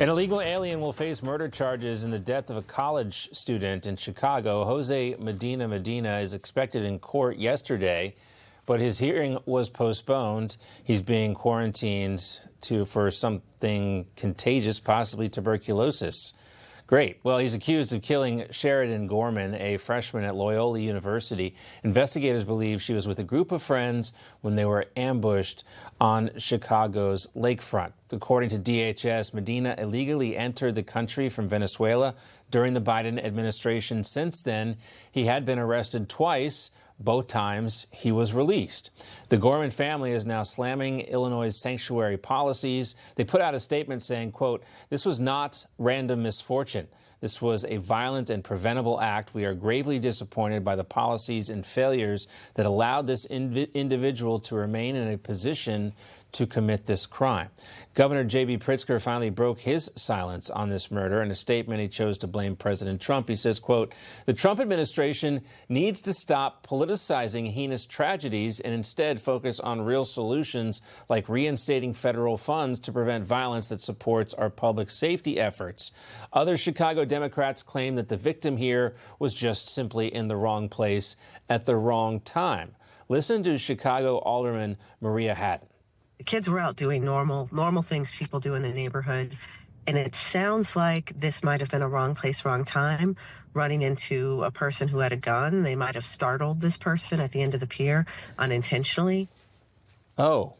An illegal alien will face murder charges in the death of a college student in Chicago. Jose Medina is expected in court yesterday, but his hearing was postponed. He's being quarantined for something contagious, possibly tuberculosis. Great. Well, he's accused of killing Sheridan Gorman, a freshman at Loyola University. Investigators believe she was with a group of friends when they were ambushed on Chicago's lakefront. According to DHS, Medina illegally entered the country from Venezuela during the Biden administration. Since then, he had been arrested twice. Both times he was released. The Gorman family is now slamming Illinois' sanctuary policies. They put out a statement saying, quote, "This was not random misfortune. This was a violent and preventable act. We are gravely disappointed by the policies and failures that allowed this individual to remain in a position to commit this crime." Governor J.B. Pritzker finally broke his silence on this murder. In a statement, he chose to blame President Trump. He says, quote, "The Trump administration needs to stop politicizing heinous tragedies and instead focus on real solutions like reinstating federal funds to prevent violence that supports our public safety efforts." Other Chicago Democrats claim that the victim here was just simply in the wrong place at the wrong time. Listen to Chicago Alderman Maria Haddon. The kids were out doing normal things people do in the neighborhood. And it sounds like this might have been a wrong place, wrong time, running into a person who had a gun. They might have startled this person at the end of the pier unintentionally. Oh,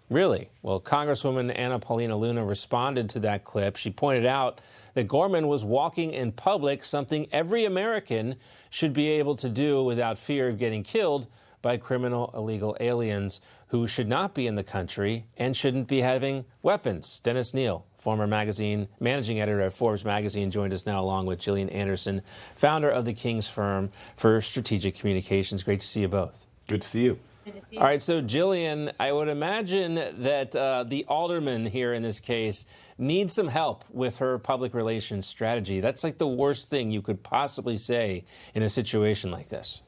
really? Well, Congresswoman Anna Paulina Luna responded to that clip. She pointed out that Gorman was walking in public, something every American should be able to do without fear of getting killed by criminal illegal aliens who should not be in the country and shouldn't be having weapons. Dennis Kneale, former managing editor at Forbes magazine, joined us now along with Jillian Anderson, founder of the King's Firm for Strategic Communications. Great to see you both. Good to see you. All right, so Jillian, I would imagine that the alderman here in this case needs some help with her public relations strategy. That's like the worst thing you could possibly say in a situation like this.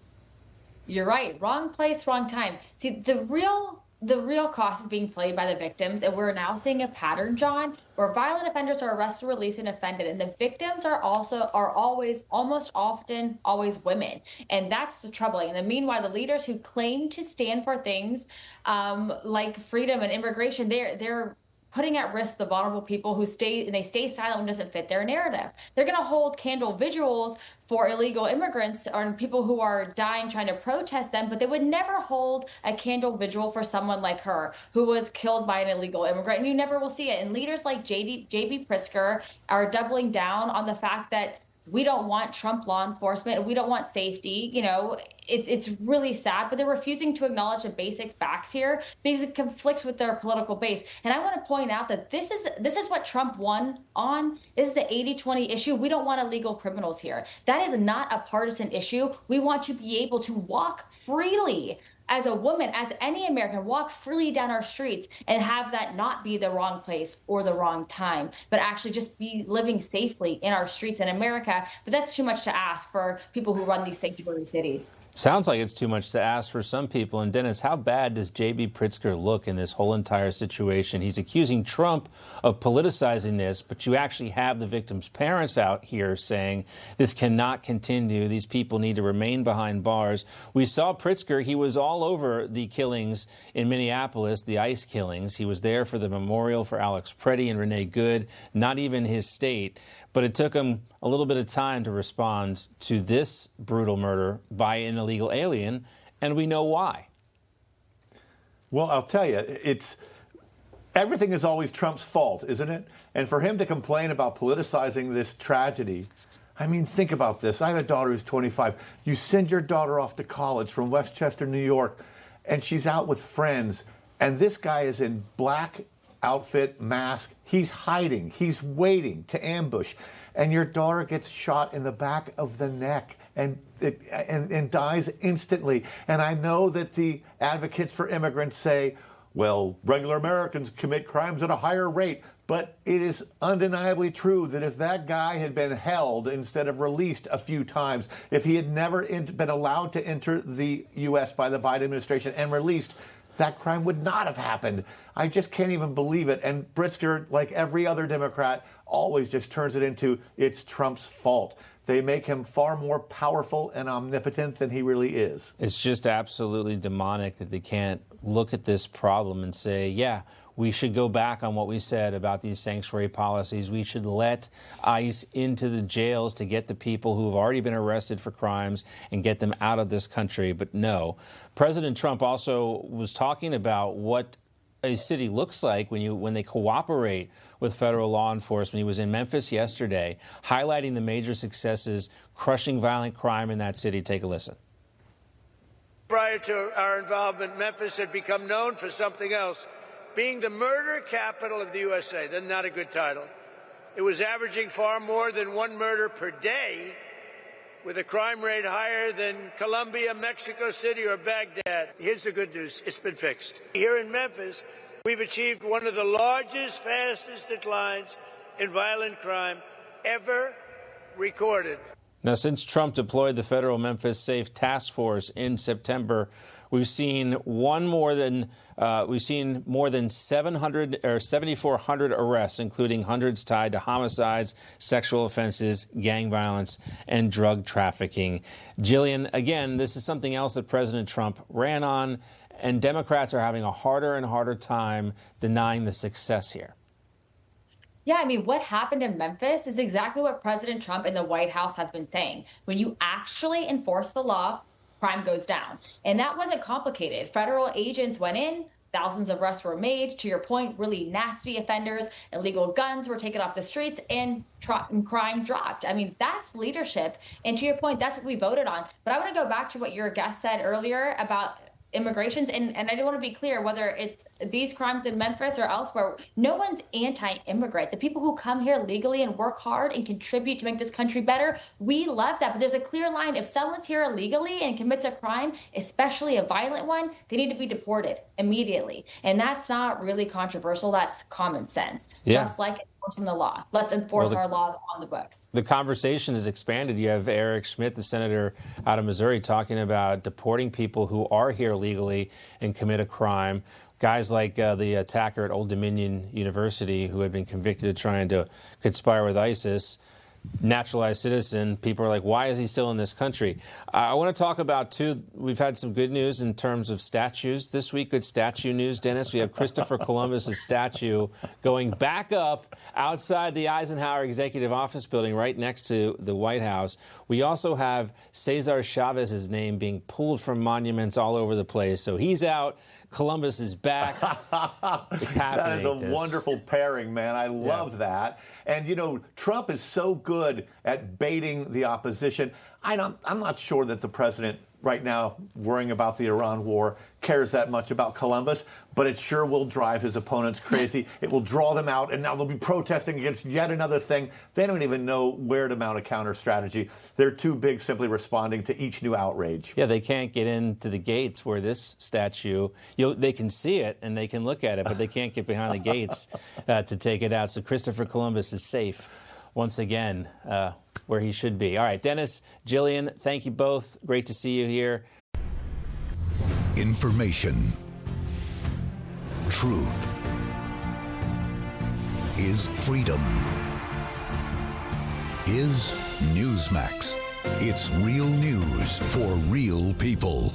You're right. Wrong place, wrong time. See, the real cost is being played by the victims, and we're now seeing a pattern, John, where violent offenders are arrested, released, and offended, and the victims are almost often women, and that's troubling. And then meanwhile, the leaders who claim to stand for things like freedom and immigration, they're putting at risk the vulnerable people who stay silent when it doesn't fit their narrative. They're going to hold candle vigils for illegal immigrants or people who are dying trying to protest them, but they would never hold a candle vigil for someone like her who was killed by an illegal immigrant, and you never will see it. And leaders like J.B. Pritzker are doubling down on the fact that we don't want Trump law enforcement. We don't want safety. You know, it's really sad, but they're refusing to acknowledge the basic facts here because it conflicts with their political base. And I want to point out that this is what Trump won on. This is the 80-20 issue. We don't want illegal criminals here. That is not a partisan issue. We want to be able to walk freely as a woman, as any American, walk freely down our streets and have that not be the wrong place or the wrong time, but actually just be living safely in our streets in America. But that's too much to ask for people who run these sanctuary cities. Sounds like it's too much to ask for some people. And Dennis, how bad does J.B. Pritzker look in this whole entire situation? He's accusing Trump of politicizing this, but you actually have the victims' parents out here saying this cannot continue. These people need to remain behind bars. We saw Pritzker. He was all over the killings in Minneapolis, the ICE killings. He was there for the memorial for Alex Preddy and Renee Good, not even his state. But it took him a little bit of time to respond to this brutal murder by an illegal alien, and we know why. Well, I'll tell you, everything is always Trump's fault, isn't it? And for him to complain about politicizing this tragedy, I mean, think about this. I have a daughter who's 25. You send your daughter off to college from Westchester, New York, and she's out with friends, and this guy is in black outfit, mask. He's hiding. He's waiting to ambush. And your daughter gets shot in the back of the neck and dies instantly. And I know that the advocates for immigrants say, well, regular Americans commit crimes at a higher rate. But it is undeniably true that if that guy had been held instead of released a few times, if he had never been allowed to enter the U.S. by the Biden administration and released, that crime would not have happened. I just can't even believe it. And Pritzker, like every other Democrat, always just turns it into it's Trump's fault. They make him far more powerful and omnipotent than he really is. It's just absolutely demonic that they can't look at this problem and say, yeah, we should go back on what we said about these sanctuary policies. We should let ICE into the jails to get the people who have already been arrested for crimes and get them out of this country. But no. President Trump also was talking about what a city looks like when they cooperate with federal law enforcement. He was in Memphis yesterday, highlighting the major successes, crushing violent crime in that city. Take a listen. Prior to our involvement, Memphis had become known for something else, being the murder capital of the USA. That's not a good title. It was averaging far more than one murder per day, with a crime rate higher than Colombia, Mexico City, or Baghdad. Here's the good news. It's been fixed. Here in Memphis, we've achieved one of the largest, fastest declines in violent crime ever recorded. Now, since Trump deployed the federal Memphis Safe Task Force in September, we've seen more than 700 or 7,400 arrests, including hundreds tied to homicides, sexual offenses, gang violence, and drug trafficking. Jillian, again, this is something else that President Trump ran on, and Democrats are having a harder and harder time denying the success here. Yeah, I mean, what happened in Memphis is exactly what President Trump and the White House have been saying. When you actually enforce the law, crime goes down. And that wasn't complicated. Federal agents went in, thousands of arrests were made. To your point, really nasty offenders, illegal guns were taken off the streets, and crime dropped. I mean, that's leadership. And to your point, that's what we voted on. But I want to go back to what your guest said earlier about immigrations, and I do want to be clear, whether it's these crimes in Memphis or elsewhere, no one's anti-immigrant. The people who come here legally and work hard and contribute to make this country better, we love that. But there's a clear line. If someone's here illegally and commits a crime, especially a violent one, they need to be deported immediately. And that's not really controversial. That's common sense. Yeah. Just like enforcing the law. Let's enforce our laws on the books. The conversation has expanded. You have Eric Schmidt, the senator out of Missouri, talking about deporting people who are here legally and commit a crime. Guys like the attacker at Old Dominion University, who had been convicted of trying to conspire with ISIS, naturalized citizen. People are like, why is he still in this country? I want to talk about, too, we've had some good news in terms of statues this week. Good statue news, Dennis. We have Christopher Columbus's statue going back up outside the Eisenhower Executive Office building right next to the White House. We also have Cesar Chavez's name being pulled from monuments all over the place. So he's out. Columbus is back. It's happening. That is a wonderful pairing, man. I love that. And, you know, Trump is so good at baiting the opposition. I'm not sure that the president right now, worrying about the Iran war, cares that much about Columbus, but it sure will drive his opponents crazy. It will draw them out, and now they'll be protesting against yet another thing. They don't even know where to mount a counter strategy. They're too big simply responding to each new outrage. Yeah, they can't get into the gates where this statue, they can see it and they can look at it, but they can't get behind the gates to take it out. So Christopher Columbus is safe once again where he should be. All right, Dennis, Jillian, thank you both. Great to see you here. Information. Truth is freedom. Is Newsmax. It's real news for real people.